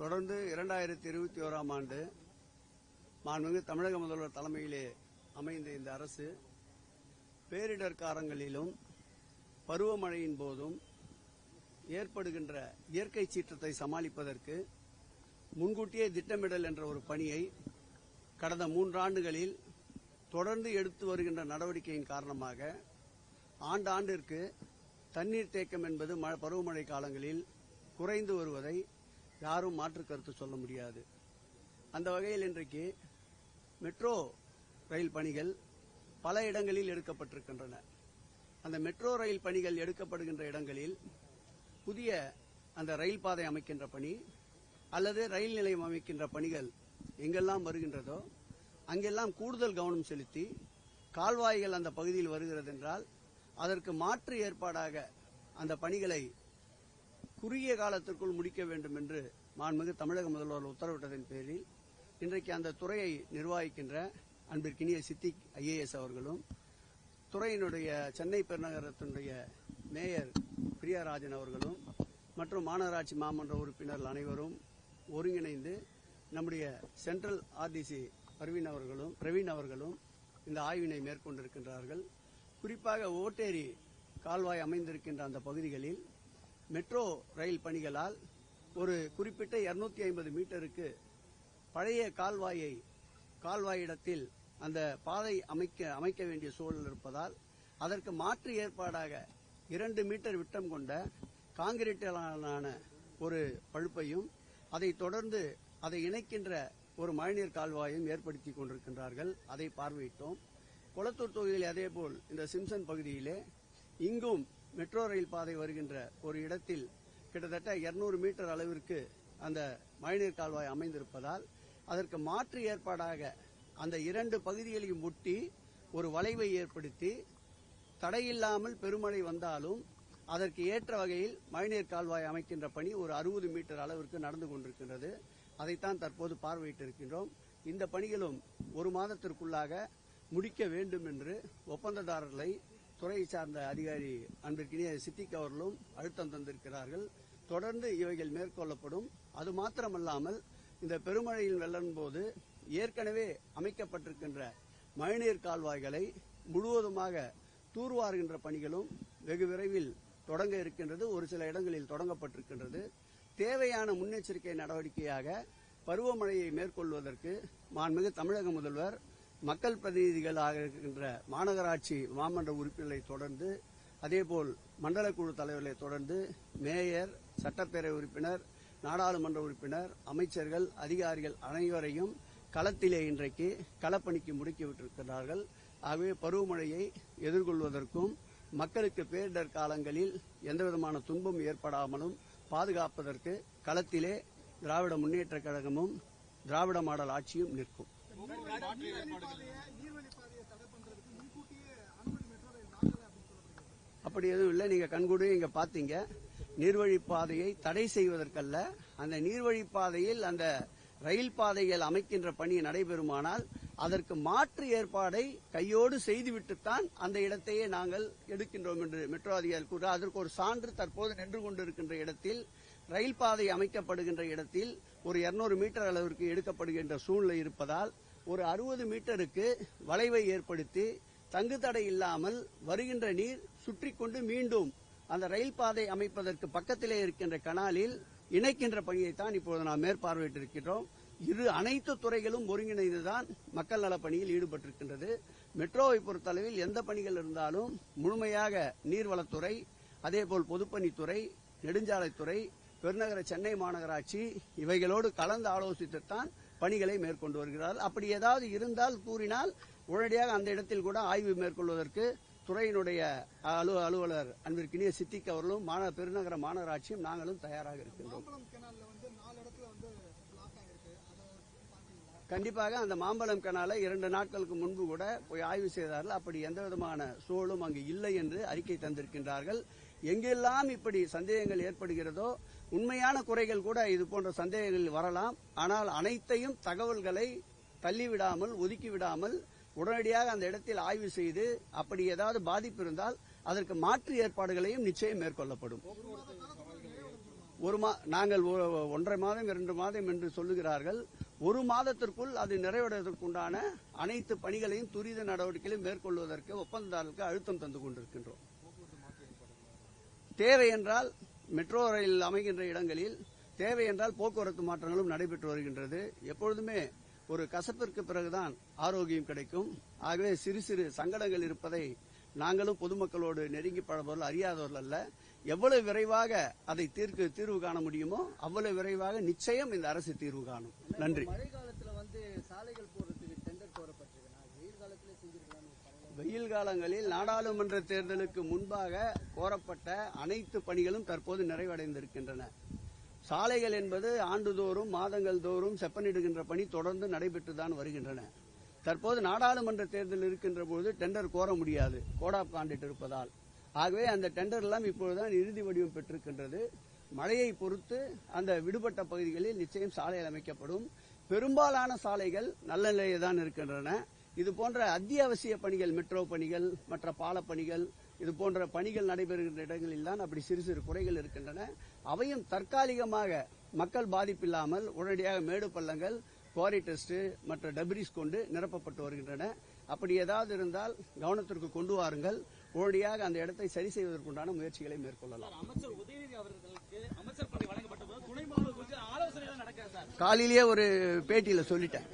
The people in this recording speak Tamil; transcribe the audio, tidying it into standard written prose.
தொடர்ந்து 2021ஆம் ஆண்டு மாண்புமிகு தமிழக முதல்வர் தலைமையிலே அமைந்த இந்த அரசு பேரிடர் காலங்களிலும் பருவமழையின் போதும் ஏற்படுகின்ற இயற்கை சீற்றத்தை சமாளிப்பதற்கு முன்கூட்டியே திட்டமிடல் என்ற ஒரு பணியை கடந்த 3 ஆண்டுகளில் தொடர்ந்து எடுத்து வருகின்ற நடவடிக்கையின் காரணமாக ஆண்டாண்டிற்கு தண்ணீர் தேக்கம் என்பது பருவமழை காலங்களில் குறைந்து வருவதை யாரும் மாற்று கருத்து சொல்ல முடியாது. அந்த வகையில் இன்றைக்கு மெட்ரோ ரயில் பணிகள் பல இடங்களில் எடுக்கப்பட்டிருக்கின்றன. அந்த மெட்ரோ ரயில் பணிகள் எடுக்கப்படுகின்ற இடங்களில் புதிய அந்த ரயில் பாதை அமைக்கின்ற பணி அல்லது ரயில் நிலையம் அமைக்கின்ற பணிகள் எங்கெல்லாம் வருகின்றதோ அங்கெல்லாம் கூடுதல் கவனம் செலுத்தி கால்வாய்கள் அந்த பகுதியில் வருகிறது என்றால் அதற்கு மாற்று ஏற்பாடாக அந்த பணிகளை குறுகிய காலத்திற்குள் முடிக்க வேண்டும் என்று மாண்புமிகு தமிழக முதல்வர் உத்தரவிட்டதன் பேரில் இன்றைக்கு அந்த துறையை நிர்வகிக்கின்ற அன்பிற்கினிய சித்திக் IAS அவர்களும் துறையினுடைய சென்னை பெருநகரத்தினுடைய மேயர் பிரியாராஜன் அவர்களும் மற்றும் மாநகராட்சி மாமன்ற உறுப்பினர்கள் அனைவரும் ஒருங்கிணைந்து நம்முடைய சென்ட்ரல் RDC பிரவீன் அவர்களும் இந்த ஆய்வினை மேற்கொண்டிருக்கின்றார்கள். குறிப்பாக ஓட்டேரி கால்வாய் அமைந்திருக்கின்ற அந்த பகுதிகளில் மெட்ரோ ரயில் பணிகளால் ஒரு குறிப்பிட்ட 250 மீட்டருக்கு பழைய கால்வாயிடத்தில் அந்த பாதை அமைக்க வேண்டிய சூழல் இருப்பதால் அதற்கு மாற்று ஏற்பாடாக 2 மீட்டர் விட்டம் கொண்ட காங்கிரீட்டாலான ஒரு பழுப்பையும் அதை தொடர்ந்து அதை இணைக்கின்ற ஒரு மழைநீர் கால்வாயும் ஏற்படுத்தி கொண்டிருக்கின்றார்கள். அதை பார்வையிட்டோம். கொளத்தூர் தொகுதியில் அதேபோல் இந்த சிம்சன் பகுதியிலே இங்கும் மெட்ரோ ரயில் பாதை வருகின்ற ஒரு இடத்தில் கிட்டத்தட்ட 200 மீட்டர் அளவிற்கு அந்த மழைநீர் கால்வாய் அமைந்திருப்பதால் அதற்கு மாற்று ஏற்பாடாக அந்த 2 பகுதிகளையும் ஒட்டி ஒரு வளைவை ஏற்படுத்தி தடையில்லாமல் பெருமழை வந்தாலும் அதற்கு ஏற்ற வகையில் மழைநீர் கால்வாய் அமைக்கின்ற பணி ஒரு 60 மீட்டர் அளவிற்கு நடந்து கொண்டிருக்கின்றது. அதைத்தான் தற்போது பார்வையிட்டிருக்கின்றோம். இந்த பணிகளும் 1 மாதத்திற்குள்ளாக முடிக்க வேண்டும் என்று ஒப்பந்ததாரர்களை துறை சார்ந்த அதிகாரி அன்பிற்கினிய சித்திக் அவர்களும் அழுத்தம் தந்திருக்கிறார்கள். தொடர்ந்து இவைகள் மேற்கொள்ளப்படும். அது மாத்திரமல்லாமல் இந்த பெருமழையில் வெள்ளம் போது ஏற்கனவே அமைக்கப்பட்டிருக்கின்ற மழைநீர் கால்வாய்களை முழுவதுமாக தூர்வாருகின்ற பணிகளும் வெகு விரைவில் தொடங்க இருக்கின்றது. ஒரு சில இடங்களில் தொடங்கப்பட்டிருக்கின்றது. தேவையான முன்னெச்சரிக்கை நடவடிக்கையாக பருவமழையை மேற்கொள்வதற்கு மாண்புமிகு தமிழக முதல்வர் மக்கள் பிரதிநிதிகளாக இருக்கின்ற மாநகராட்சி மாமன்ற உறுப்பினர்களை தொடர்ந்து அதேபோல் மண்டல குழு தலைவர்களை தொடர்ந்து மேயர், சட்டப்பேரவை உறுப்பினர், நாடாளுமன்ற உறுப்பினர், அமைச்சர்கள், அதிகாரிகள் அனைவரையும் களத்திலே இன்றைக்கு களப்பணிக்கு முடுக்கிவிட்டிருக்கிறார்கள். ஆகவே பருவமழையை எதிர்கொள்வதற்கும் மக்களுக்கு பேரிடர் காலங்களில் எந்தவிதமான துன்பம் ஏற்படாமலும் பாதுகாப்பதற்கு களத்திலே திராவிட முன்னேற்றக் கழகமும் திராவிட மாடல் ஆட்சியும் நிற்கும். அப்படி எதுவும் இல்லை. நீங்க கண்கூட இங்க பாத்தீங்க. நீர்வழிப்பாதையை தடை செய்வதற்கல்ல, அந்த நீர்வழிப்பாதையில் அந்த ரயில் பாதைகள் அமைக்கின்ற பணி நடைபெறுமானால் அதற்கு மாற்று ஏற்பாடை கையோடு செய்துவிட்டுத்தான் அந்த இடத்தையே நாங்கள் எடுக்கின்றோம் என்று மெட்ரோ அதிகாரி கூற. அதற்கு ஒரு சான்று தற்போது நின்று கொண்டிருக்கின்ற இடத்தில் ரயில் பாதை அமைக்கப்படுகின்ற இடத்தில் ஒரு 200 மீட்டர் அளவிற்கு எடுக்கப்படுகின்ற சூழ்நிலை இருப்பதால் ஒரு 60 மீட்டருக்கு வளைவை ஏற்படுத்தி தங்கு தடை இல்லாமல் வருகின்ற நீர் சுற்றிக்கொண்டு மீண்டும் அந்த ரயில் பாதை அமைப்பதற்கு பக்கத்திலே இருக்கின்ற கனாலில் இணைக்கின்ற பணியைத்தான் இப்போது நாம் மேற்பார்வையிட்டிருக்கிறோம். அனைத்து துறைகளும் ஒருங்கிணைந்துதான் மக்கள் நல பணியில் ஈடுபட்டிருக்கின்றது. மெட்ரோவை பொறுத்தளவில் எந்த பணிகள் இருந்தாலும் முழுமையாக நீர்வளத்துறை, அதேபோல் பொதுப்பணித்துறை, நெடுஞ்சாலைத்துறை, பெருநகர சென்னை மாநகராட்சி இவைகளோடு கலந்து ஆலோசித்துத்தான் பணிகளை மேற்கொண்டு வருகிறார்கள். அப்படி ஏதாவது இருந்தால் கூறினால் உடனடியாக அந்த இடத்தில் கூட ஆய்வு மேற்கொள்வதற்கு துறையினுடைய அலுவலர் அன்பிற்கினிய சித்திக் அவர்களும் பெருநகர மாநகராட்சியும் நாங்களும் தயாராக இருக்கின்றோம். கண்டிப்பாக அந்த மாம்பழம் கனாலை 2 நாட்களுக்கு முன்பு கூட போய் ஆய்வு செய்தார்கள். அப்படி எந்த விதமான சூழலும் அங்கு இல்லை என்று அறிக்கை தந்திருக்கின்றார்கள். எங்கெல்லாம் இப்படி சந்தேகங்கள் ஏற்படுகிறதோ உண்மையான குறைகள் கூட இது போன்ற சந்தேகங்கள் வரலாம். ஆனால் அனைத்தையும் தகவல்களை தள்ளிவிடாமல் ஒதுக்கிவிடாமல் உடனடியாக அந்த இடத்தில் ஆய்வு செய்து அப்படி ஏதாவது பாதிப்பு இருந்தால் அதற்கு மாற்று ஏற்பாடுகளையும் நிச்சயம் மேற்கொள்ளப்படும். நாங்கள் 1.5 மாதம் 2 மாதம் என்று சொல்லுகிறார்கள். 1 மாதத்திற்குள் அது நிறைவடைவதற்குண்டான அனைத்து பணிகளையும் துரித நடவடிக்கைகளையும் மேற்கொள்வதற்கு ஒப்பந்ததாரர்களுக்கு அழுத்தம் தந்து கொண்டிருக்கின்றோம். தேவை என்றால் மெட்ரோ ரயில் அமைகின்ற இடங்களில் தேவை என்றால் போக்குவரத்து மாற்றங்களும் நடைபெற்று வருகின்றது. எப்பொழுதுமே ஒரு கசப்பிற்கு பிறகுதான் ஆரோக்கியம் கிடைக்கும். ஆகவே சிறு சிறு சங்கடங்கள் இருப்பதை நாங்களும் பொதுமக்களோடு நெருங்கி பழபவர்கள் அறியாதவர்கள் அல்ல. எவ்வளவு விரைவாக அதை தீர்வு காண முடியுமோ அவ்வளவு விரைவாக நிச்சயம் இந்த அரசு தீர்வு காணும். நன்றி. மழை காலத்துல சாலைகள் போறதுக்கு டெண்டர் கோரப்பட்டிருக்கா? வெயில் காலத்துல செஞ்சிருக்கலாம். வெயில் காலங்களில் நாடாளுமன்ற தேர்தலுக்கு முன்பாக கோரப்பட்ட அனைத்து பணிகளும் தற்போது நிறைவடைந்திருக்கின்றன. சாலைகள் என்பது ஆண்டுதோறும் மாதங்கள் தோறும் செப்பனிடுகின்ற பணி தொடர்ந்து நடைபெற்றுதான் வருகின்றன. தற்போது நாடாளுமன்ற தேர்தல் இருக்கின்ற போது டெண்டர் கோர முடியாது, கோட் ஆஃப் கான்டக்ட் இருப்பதால். ஆகவே அந்த டெண்டர் எல்லாம் இப்பொழுதுதான் இறுதி வடிவம் பெற்றிருக்கின்றது. மழையை பொறுத்து அந்த விடுபட்ட பகுதிகளில் நிச்சயம் சாலைகள் அமைக்கப்படும். பெரும்பாலான சாலைகள் நல்ல நிலையில் தான் இருக்கின்றன. இது போன்ற அத்தியாவசிய பணிகள், மெட்ரோ பணிகள், மற்ற பால பணிகள், இது போன்ற பணிகள் நடைபெறுகின்ற இடங்களில் தான் அப்படி சிறு சிறு குறைகள் இருக்கின்றன. அவையும் தற்காலிகமாக மக்கள் பாதிப்பில்லாமல் உடனடியாக மேடு பள்ளங்கள், குவாரி டெஸ்ட் மற்ற டெப்ரிஸ் கொண்டு நிரப்பப்பட்டு வருகின்றன. அப்படி ஏதாவது இருந்தால் கவனத்திற்கு கொண்டு வாருங்கள். உடனடியாக அந்த இடத்தை சரி செய்வதற்குண்டான முயற்சிகளை மேற்கொள்ளலாம். அமைச்சர் உதயநிதி அவர்களுக்கு அமைச்சர் பதவி வழங்கப்பட்ட போது துணை முதல்வர் குறித்து ஆலோசனை நடக்கிறது சார். காலையிலேயே ஒரு பேட்டியில சொல்லிட்டேன்.